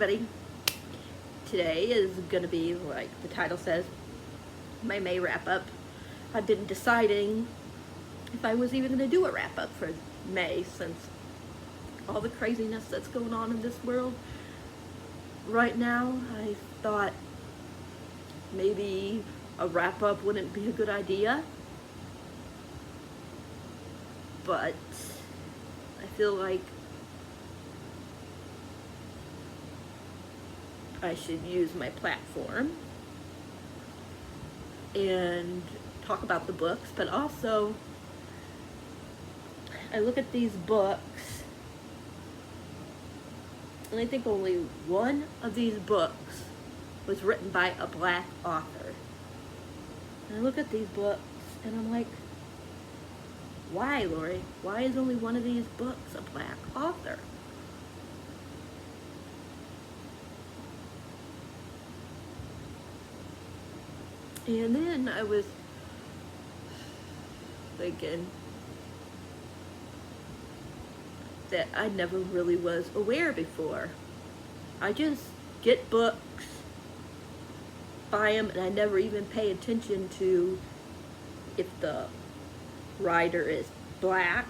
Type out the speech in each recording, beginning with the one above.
everybody. Today is going to be, like the title says, my May wrap-up. I've been deciding if I was even going to do a wrap-up for May since all the craziness that's going on in this world right now. I thought maybe a wrap-up wouldn't be a good idea, but I feel like I should use my platform and talk about the books, but also I look at these books and I think only one of these books was written by a black author. And I look at these books and I'm like, why, Lori? Why is only one of these books a black author? And then I was thinking that I never really was aware before. I just get books, buy them, and I never even pay attention to if the writer is black,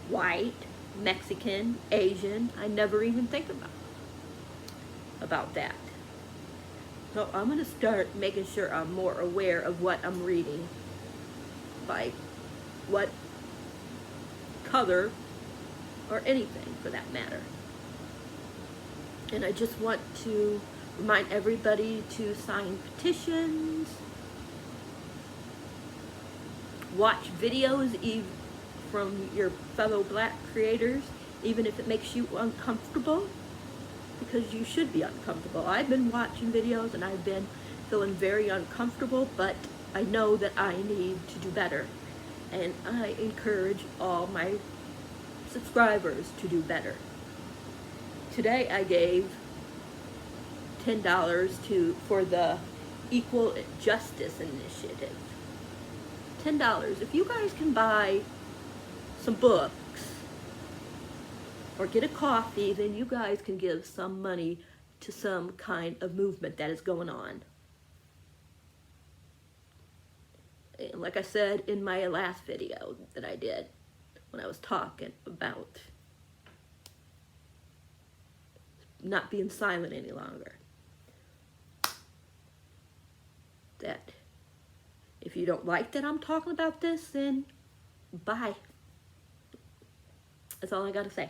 white, Mexican, Asian. I never even think about that. So I'm going to start making sure I'm more aware of what I'm reading, by what color or anything for that matter. And I just want to remind everybody to sign petitions, watch videos from your fellow black creators, even if it makes you uncomfortable, because you should be uncomfortable. I've been watching videos and I've been feeling very uncomfortable, but I know that I need to do better. And I encourage all my subscribers to do better. Today I gave $10 for the Equal Justice Initiative. $10. If you guys can buy some books or get a coffee, then you guys can give some money to some kind of movement that is going on. And like I said in my last video that I did, when I was talking about not being silent any longer, that if you don't like that I'm talking about this, then bye. That's all I gotta say.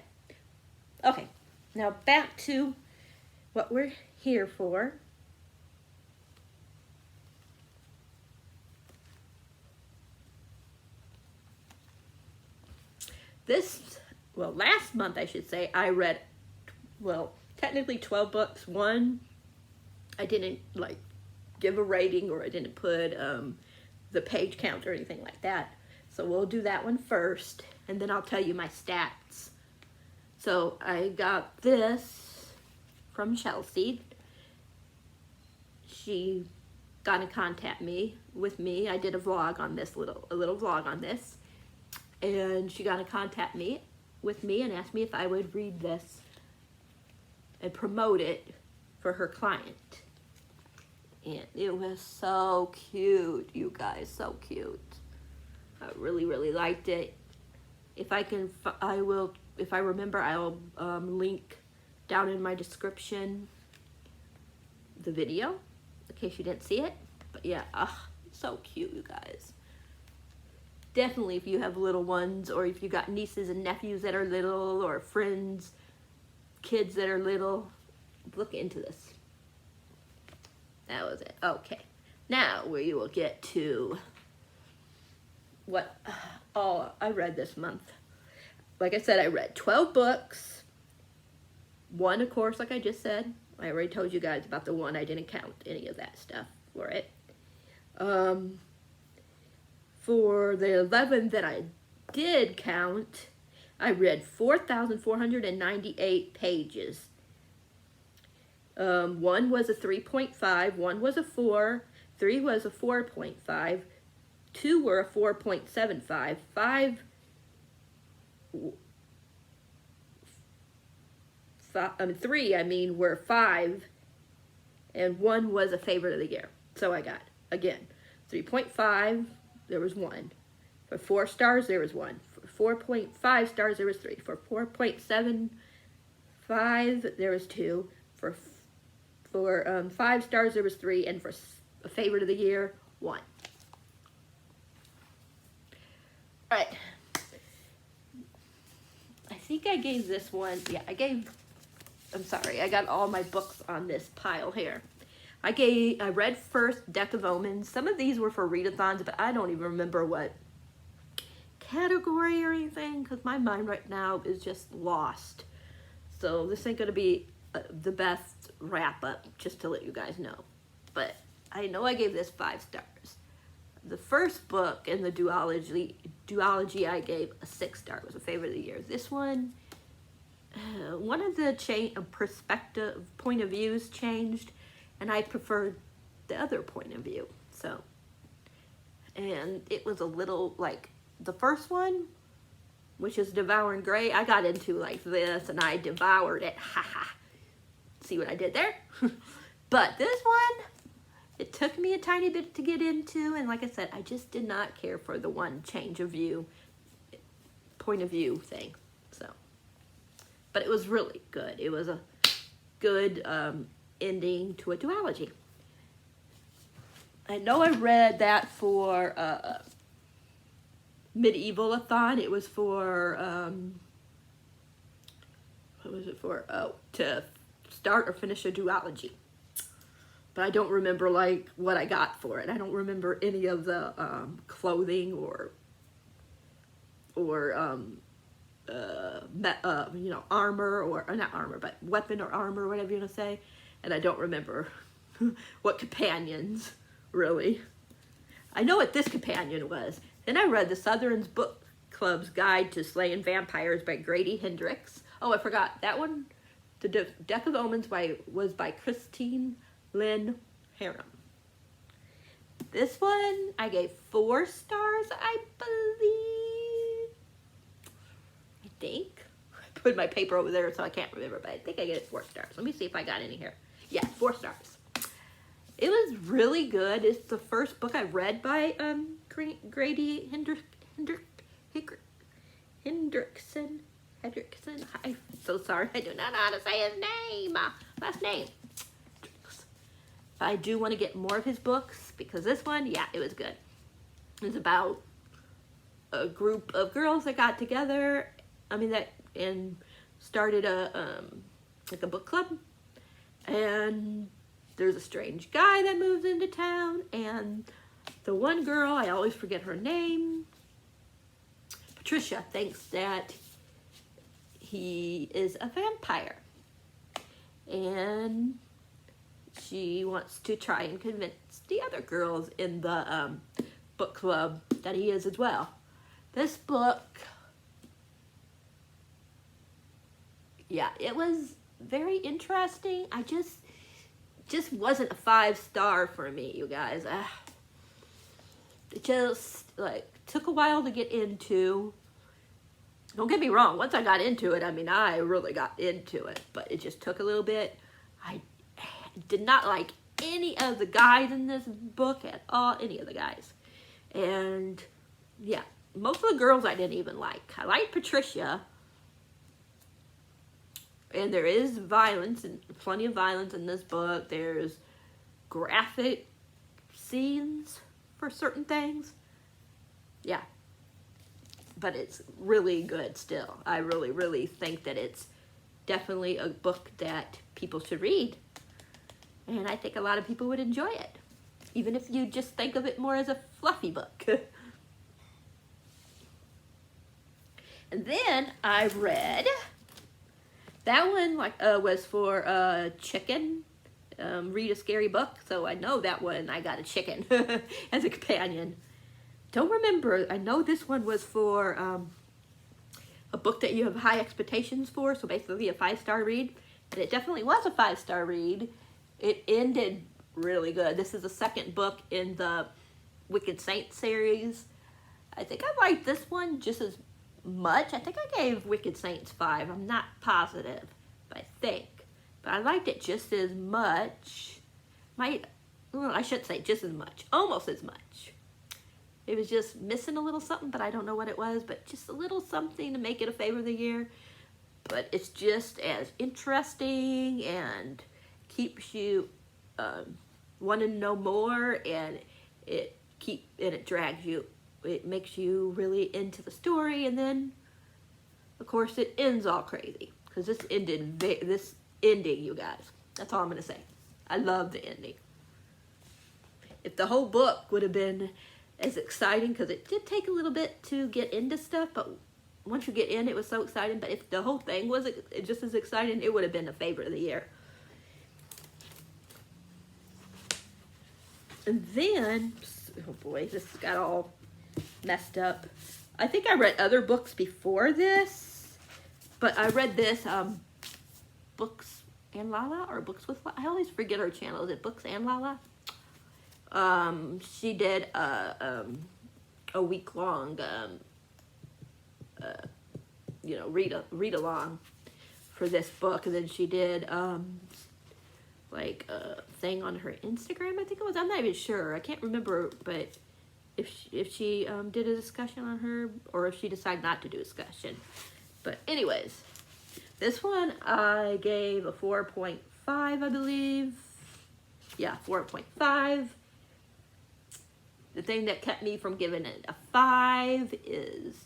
Okay, now back to what we're here for. Last month I should say, I read, technically 12 books. One, I didn't give a rating, or I didn't put the page count or anything like that. So we'll do that one first, and then I'll tell you my stats. So I got this from Chelsea. She got in contact with me. I did a vlog on this, a little vlog on this, and she got in contact with me and asked me if I would read this and promote it for her client. And it was so cute, you guys, so cute. I really, really liked it. If I can, if I remember, I'll link down in my description the video in case you didn't see it. But yeah, so cute, you guys. Definitely, if you have little ones, or if you got nieces and nephews that are little, or friends, kids that are little, look into this. That was it. Okay, now we will get to what all I read this month. Like I said, I read 12 books. One, of course, like I just said, I already told you guys about the one. I didn't count any of that stuff for it. For the 11 that I did count, I read 4,498 pages. One was a 3.5, one was a 4, 3 was a 4.5, 2 were a 4.75, 5 three, were 5, and 1 was a favorite of the year. So I got, again, 3.5, there was 1. For 4 stars, there was 1. For 4.5 stars, there was 3. For 4.75, there was 2. For 5 stars, there was 3. And for a favorite of the year, 1. All right. I think I gave this one, yeah, I'm sorry, I got all my books on this pile here. I read first Deck of Omens. Some of these were for readathons, but I don't even remember what category or anything, because my mind right now is just lost. So this ain't going to be the best wrap-up, just to let you guys know. But I know I gave this 5 stars. The first book in the duology I gave a 6 star. It was a favorite of the year. This one, one of the point of views changed, and I preferred the other point of view. So, and it was a little like the first one, which is Devouring Grey. I got into like this, and I devoured it. Ha ha. See what I did there? But this one, it took me a tiny bit to get into, and like I said, I just did not care for the one change of view, point of view thing. So, but it was really good. It was a good ending to a duology. I know I read that for Medieval-a-thon. It was for, what was it for? Oh, to start or finish a duology. But I don't remember like what I got for it. I don't remember any of the clothing or armor, or not armor, but weapon or armor, whatever you want to say. And I don't remember what companions, really. I know what this companion was. Then I read the Southern's Book Club's Guide to Slaying Vampires by Grady Hendrix. Oh, I forgot that one. The Deck of Omens was by Christine Lynn Harum. This one I gave 4 stars, I believe. I think. I put my paper over there so I can't remember, but I think I gave it 4 stars. Let me see if I got any here. Yeah, 4 stars. It was really good. It's the first book I read by Grady Hendrickson. I'm so sorry. I do not know how to say his name. Last name. I do want to get more of his books, because this one, yeah, it was good. It's about a group of girls that got together, and started a book club. And there's a strange guy that moves into town, and the one girl, I always forget her name, Patricia, thinks that he is a vampire. And she wants to try and convince the other girls in the book club that he is as well. This book, yeah, it was very interesting. I just wasn't a 5 star for me, you guys. It just like took a while to get into. Don't get me wrong, once I got into it, I really got into it, but it just took a little bit. I did not like any of the guys in this book at all, any of the guys. And yeah, most of the girls I didn't even like. I liked Patricia, and there is violence, and plenty of violence in this book. There's graphic scenes for certain things. Yeah. But it's really good still. I really, really think that it's definitely a book that people should read. And I think a lot of people would enjoy it, even if you just think of it more as a fluffy book. And then I read, that one was for Chicken, read a scary book. So I know that one I got a chicken as a companion. Don't remember, I know this one was for a book that you have high expectations for, so basically a 5-star read. And it definitely was a 5-star read. It ended really good. This is the second book in the Wicked Saints series. I think I liked this one just as much. I think I gave Wicked Saints 5. I'm not positive, but I think. But I liked it just as much. Well, I shouldn't say just as much. Almost as much. It was just missing a little something, but I don't know what it was. But just a little something to make it a favorite of the year. But it's just as interesting and keeps you wanting to know more, and it drags you. It makes you really into the story, and then, of course, it ends all crazy because this ending, you guys. That's all I'm gonna say. I love the ending. If the whole book would have been as exciting, because it did take a little bit to get into stuff, but once you get in, it was so exciting. But if the whole thing was just as exciting, it would have been a favorite of the year. And then, oh boy, this got all messed up. I think I read other books before this, but I read this, Books and Lala, or Books with Lala? I always forget her channel. Is it Books and Lala? She did a week-long, read along for this book, and then she did like a thing on her Instagram, I think it was. I'm not even sure. I can't remember, but if she did a discussion on her, or if she decided not to do a discussion. But anyways, this one I gave a 4.5, I believe. Yeah, 4.5. The thing that kept me from giving it a 5 is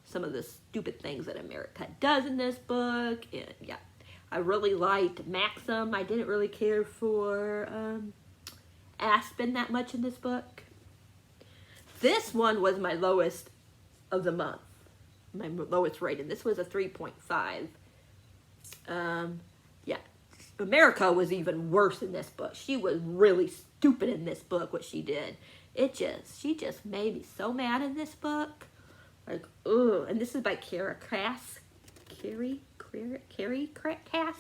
some of the stupid things that America does in this book. And yeah, I really liked Maxim. I didn't really care for Aspen that much in this book. This one was my lowest of the month. My lowest rating. This was a 3.5. Yeah, America was even worse in this book. She was really stupid in this book, what she did. She just made me so mad in this book. Like, ugh. And this is by Kara Cass. Carrie Cass.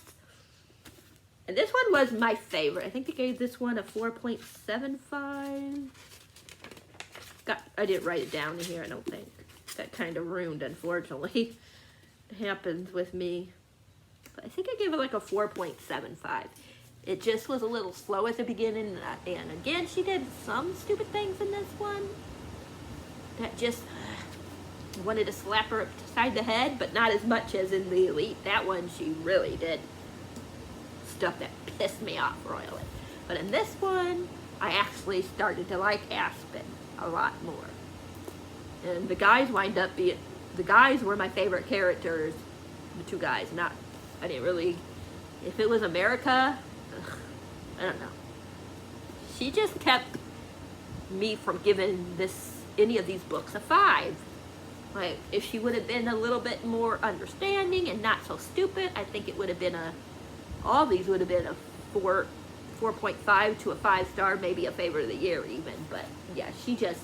And this one was my favorite. I think I gave this one a 4.75. I didn't write it down in here, I don't think. That kind of ruined, unfortunately. It happens with me. But I think I gave it like a 4.75. It just was a little slow at the beginning. And again, she did some stupid things in this one that just wanted to slap her upside the head, but not as much as in the Elite. That one, she really did stuff that pissed me off royally. But in this one, I actually started to like Aspen a lot more. And the guys the guys were my favorite characters. The two guys, I didn't really, if it was America, I don't know. She just kept me from giving any of these books a 5. Like, if she would have been a little bit more understanding and not so stupid, I think it would have been all these would have been a 4.5 to a 5-star, maybe a favorite of the year even. But yeah, she just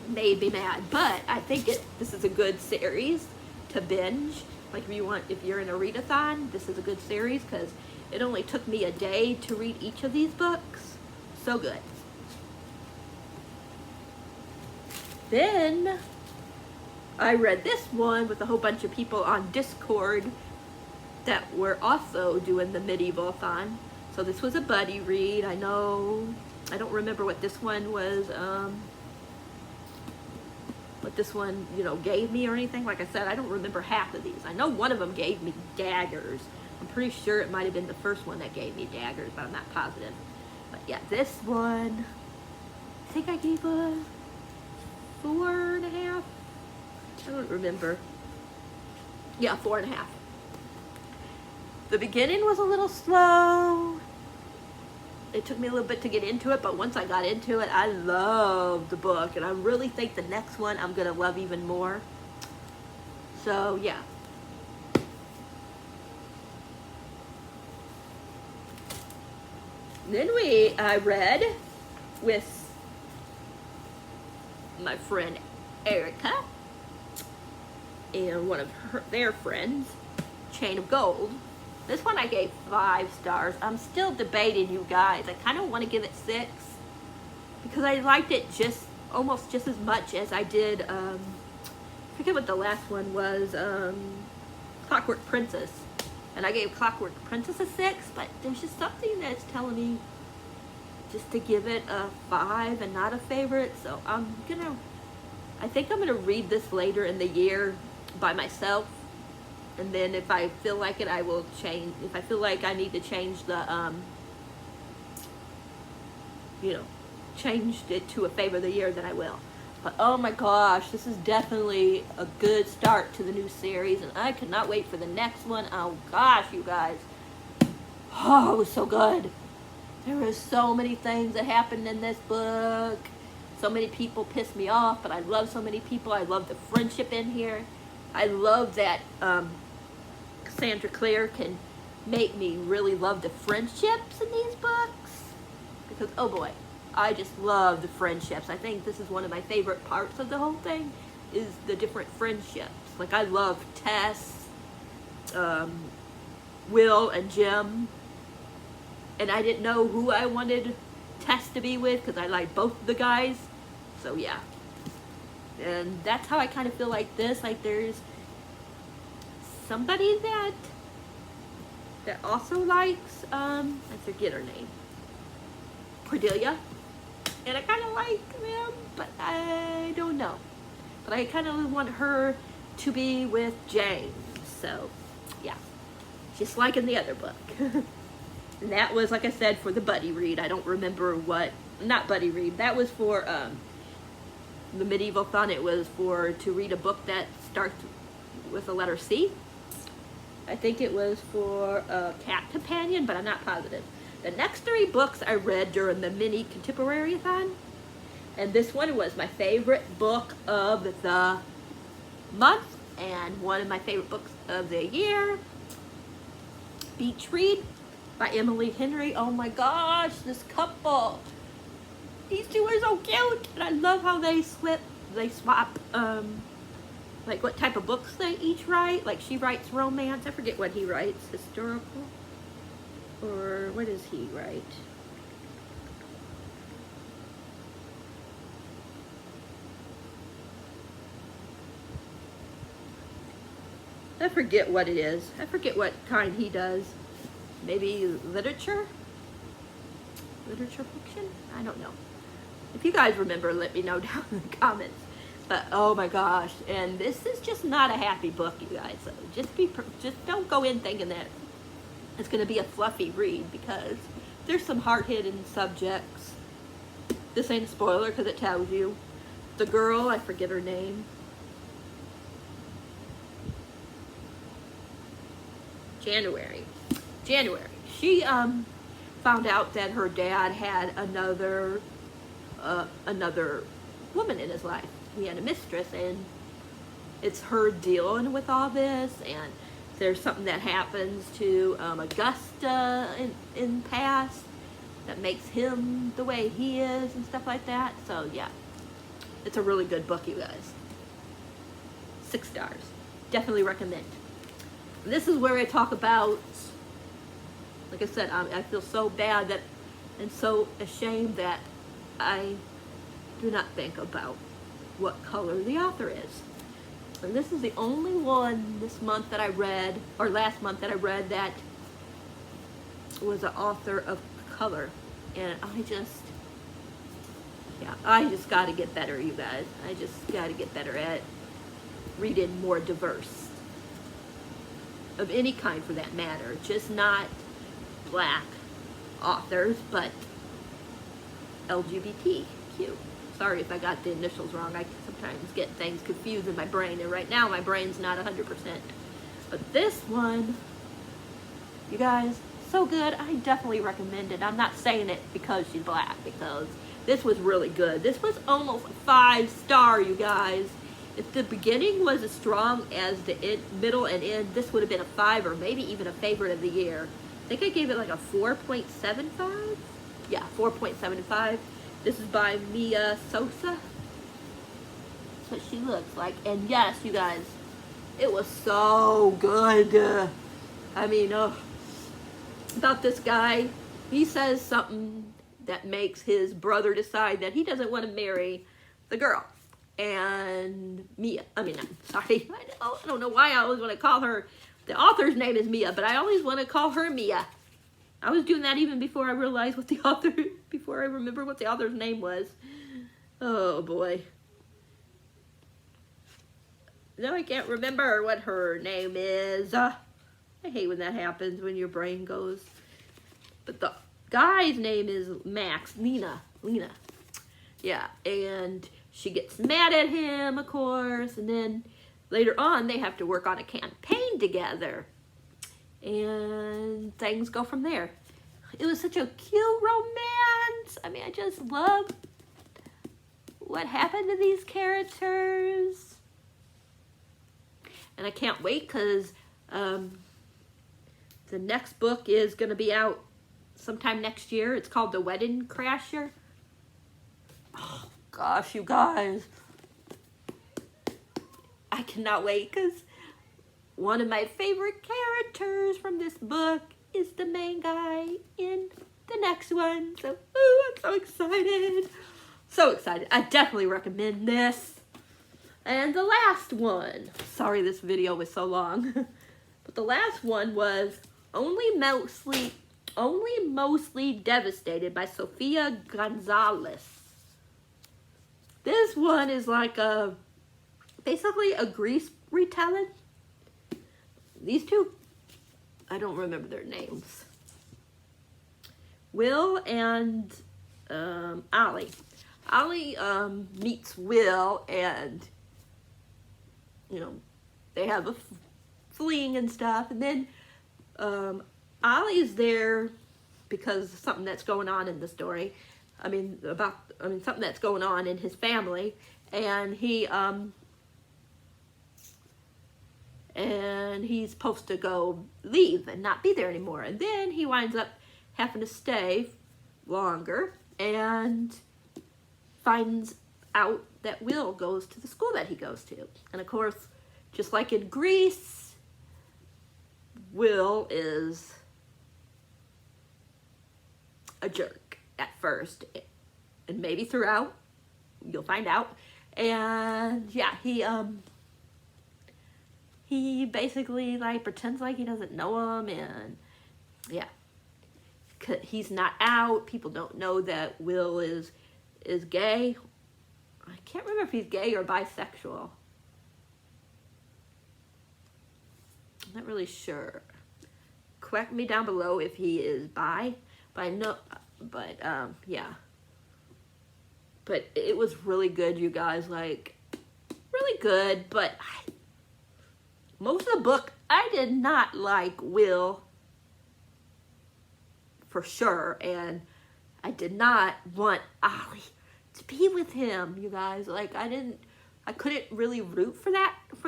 made me mad. But I think this is a good series to binge. Like, if you're in a readathon, this is a good series because it only took me a day to read each of these books. So good. Then I read this one with a whole bunch of people on Discord that were also doing the medieval-thon. So this was a buddy read. I don't remember what this one was, what this one, gave me or anything. Like I said, I don't remember half of these. I know one of them gave me daggers. I'm pretty sure it might have been the first one that gave me daggers, but I'm not positive. But yeah, this one, I think I gave a 4.5. I don't remember. Yeah, 4.5. The beginning was a little slow. It took me a little bit to get into it, but once I got into it, I loved the book, and I really think the next one I'm gonna love even more. So yeah. Then I read with my friend Erica and one of their friends, Chain of Gold. This one I gave 5 stars. I'm still debating, you guys. I kind of want to give it 6 because I liked it almost just as much as I did, I forget what the last one was, Clockwork Princess. And I gave Clockwork Princess a 6, but there's just something that's telling me just to give it a 5 and not a favorite. So I think I'm gonna read this later in the year by myself. And then if I feel like it, I will change. If I feel like I need to change the, changed it to a favor of the year, then I will. But oh my gosh, this is definitely a good start to the new series, and I cannot wait for the next one. Oh gosh, you guys. Oh, it was so good. There were so many things that happened in this book. So many people pissed me off, but I love so many people. I love the friendship in here. I love that Cassandra Clare can make me really love the friendships in these books. Because, oh boy, I just love the friendships. I think this is one of my favorite parts of the whole thing, is the different friendships. Like, I love Tess, Will, and Jim. And I didn't know who I wanted Tess to be with, because I like both of the guys. So, yeah. And that's how I kind of feel like this. Like, there's somebody that also likes, I forget her name, Cordelia. And I kind of like them, but I don't know. But I kind of want her to be with James. So, yeah. Just like in the other book. And that was, like I said, for the buddy read. I don't remember what, not buddy read. That was for the Medieval Fun. It was to read a book that starts with the letter C. I think it was for a Cat Companion, but I'm not positive. The next 3 books I read during the mini contemporary-a-thon, and this one was my favorite book of the month and one of my favorite books of the year. Beach Read by Emily Henry. Oh my gosh, this couple. These two are so cute, and I love how they swap, like what type of books they each write. Like she writes romance. I forget what he writes, historical. Or what does he write? I forget what it is. I forget what kind he does. Maybe literature? Literature fiction? I don't know. If you guys remember, let me know down in the comments. But oh my gosh, and this is just not a happy book, you guys. So just don't go in thinking that it's going to be a fluffy read, because there's some hard-hitting subjects. This ain't a spoiler because it tells you. The girl, I forget her name. January. She found out that her dad had another woman in his life. He had a mistress, and it's her dealing with all this, and there's something that happens to Augusta in past that makes him the way he is and stuff like that. So yeah, it's a really good book, you guys. 6 stars. Definitely recommend. This is where I talk about, like I said, I feel so bad that and so ashamed that I do not think about what color the author is. And this is the only one this month that I read, or last month that I read, that was an author of color. And I just got to get better, you guys. I just got to get better at reading more diverse. Of any kind for that matter. Just not black authors, but LGBTQ. Sorry if I got the initials wrong. I sometimes get things confused in my brain, and right now my brain's not 100%. But this one, you guys, so good. I definitely recommend it. I'm not saying it because she's black, because this was really good. This was almost a 5-star, you guys. If the beginning was as strong as the middle and end, this would have been a 5 or maybe even a favorite of the year. I think I gave it like a 4.75. Yeah, 4.75. This is by Mia Sosa. That's what she looks like. And yes, you guys, it was so good. I mean, about this guy, he says something that makes his brother decide that he doesn't want to marry the girl. And Mia, I don't know why I always want to call her The author's name is Mia, but I always want to call her Mia. I was doing that even before I realized what the author, before I remember what the author's name was. Oh boy. Now I can't remember what her name is. I hate when that happens, when your brain goes. But the guy's name is Max, Lena. Yeah, and she gets mad at him, of course, and then later on they have to work on a campaign together. And things go from there. It was such a cute romance. I mean, I just love what happened to these characters. And I can't wait because the next book is going to be out sometime next year. It's called The Wedding Crasher. Oh, gosh, you guys. I cannot wait because one of my favorite characters from this book is the main guy in the next one. So, I'm so excited. So excited. I definitely recommend this. And the last one. Sorry this video was so long. But the last one was Only Mostly Devastated by Sofia Gonzalez. This one is like basically a Grease retelling. These two, I don't remember their names. Will and Ollie. Ollie meets Will, and you know, they have a fleeing and stuff, and then Ollie's there because of something that's going on in the story. Something that's going on in his family, and he's supposed to go leave and not be there anymore, and then he winds up having to stay longer and finds out that Will goes to the school that he goes to. And of course, just like in Grease, Will is a jerk at first, and maybe throughout, you'll find out. And yeah, he basically like pretends like he doesn't know him, and yeah, he's not out. People don't know that Will is gay. I can't remember if he's gay or bisexual. I'm not really sure. Correct me down below if he is bi. Yeah. But it was really good, you guys. Like, really good. But most of the book, I did not like Will for sure. And I did not want Ollie to be with him, you guys. Like, I couldn't really root for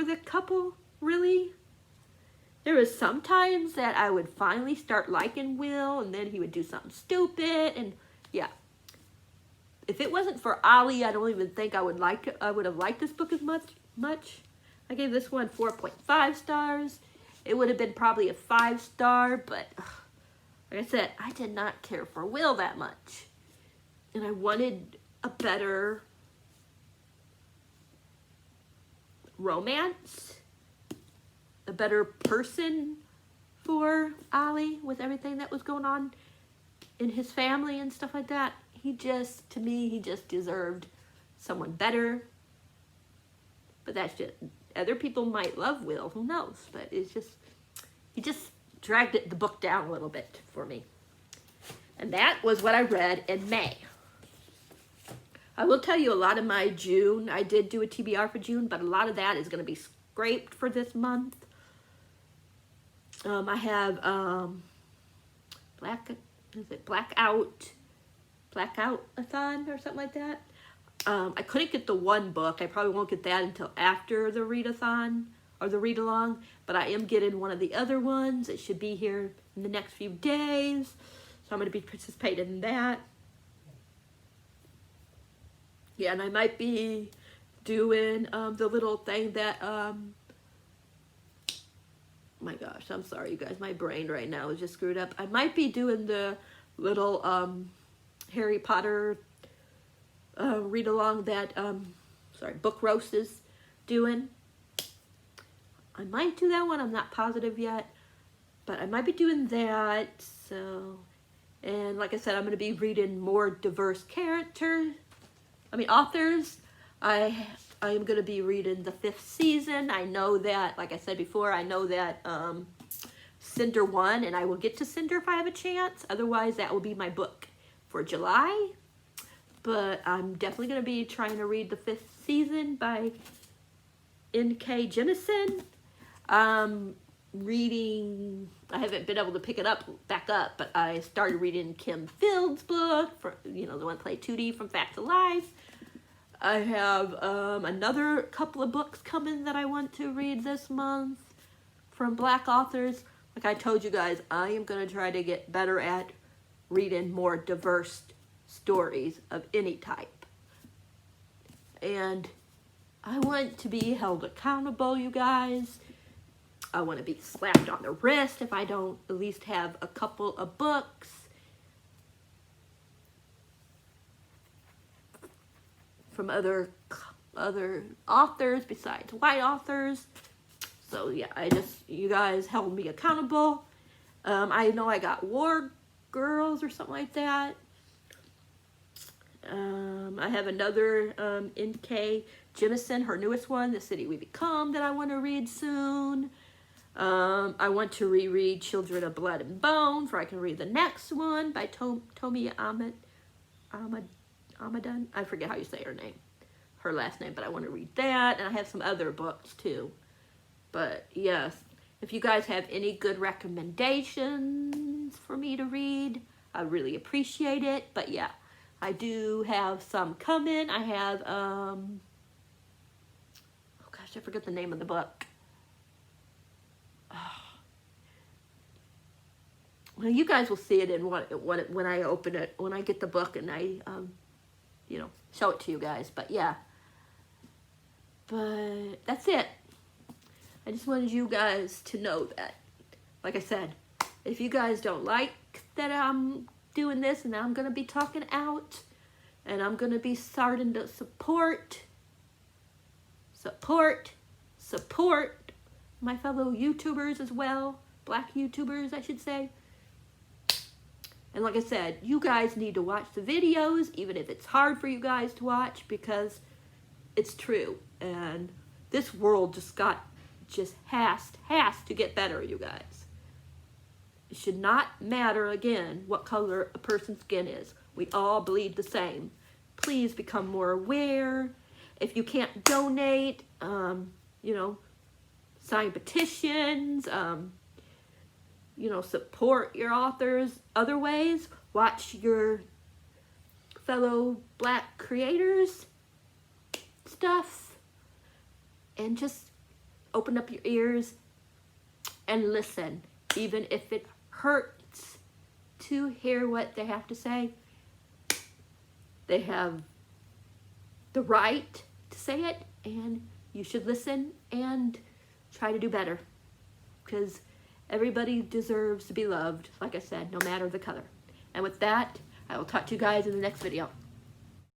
the couple, really. There was some times that I would finally start liking Will, and then he would do something stupid, and yeah. If it wasn't for Ollie, I don't even think I would have liked this book as much. I gave this one 4.5 stars. It would have been probably a 5-star, but like I said, I did not care for Will that much. And I wanted a better romance, a better person for Ollie with everything that was going on in his family and stuff like that. To me, he just deserved someone better. But that's just, other people might love Will, who knows? But he just dragged the book down a little bit for me. And that was what I read in May. I will tell you a lot of my June, I did do a TBR for June, but a lot of that is going to be scraped for this month. I have Blackout-a-thon or something like that. I couldn't get the one book. I probably won't get that until after the read-a-thon or the read-along, but I am getting one of the other ones. It should be here in the next few days, so I'm going to be participating in that. Yeah, and I might be doing the little thing that, my gosh, I'm sorry, you guys. My brain right now is just screwed up. I might be doing the little Harry Potter read-along that, Book Roast is doing. I might do that one. I'm not positive yet, but I might be doing that. So, and like I said, I'm going to be reading more diverse authors. I am going to be reading the 5th season. I know that, like I said before, I know that Cinder won, and I will get to Cinder if I have a chance. Otherwise, that will be my book for July. But I'm definitely going to be trying to read the 5th season by N.K. Jemisin. Reading, I haven't been able to pick it back up, but I started reading Kim Field's book, the one Play 2D from Fact to Life. I have another couple of books coming that I want to read this month from Black authors. Like I told you guys, I am going to try to get better at reading more diverse stories of any type. And I want to be held accountable, you guys. I want to be slapped on the wrist if I don't at least have a couple of books. From other authors besides white authors. So yeah, you guys held me accountable. I know I got War Girls or something like that. I have another N.K. Jemisin, her newest one, The City We Become, that I want to read soon. I want to reread Children of Blood and Bone, for I can read the next one by Tomi Amadon. I forget how you say her last name, but I want to read that. And I have some other books too. But yes, if you guys have any good recommendations for me to read, I really appreciate it. But yeah, I do have some coming. I have, oh gosh, I forget the name of the book. Well, you guys will see it in when I open it, when I get the book and I, show it to you guys. But yeah, but that's it. I just wanted you guys to know that, like I said, if you guys don't like that I'm doing this and I'm going to be talking out and I'm going to be starting to support my fellow YouTubers as well, Black YouTubers, I should say. And like I said, you guys need to watch the videos, even if it's hard for you guys to watch, because it's true. And this world just has to get better, you guys. It should not matter, again, what color a person's skin is. We all bleed the same. Please become more aware. If you can't donate, sign petitions, support your authors other ways. Watch your fellow Black creators stuff. And just open up your ears and listen. Even if it hurts to hear what they have to say, they have the right to say it, and you should listen and try to do better. Because everybody deserves to be loved, like I said, no matter the color. And with that, I will talk to you guys in the next video.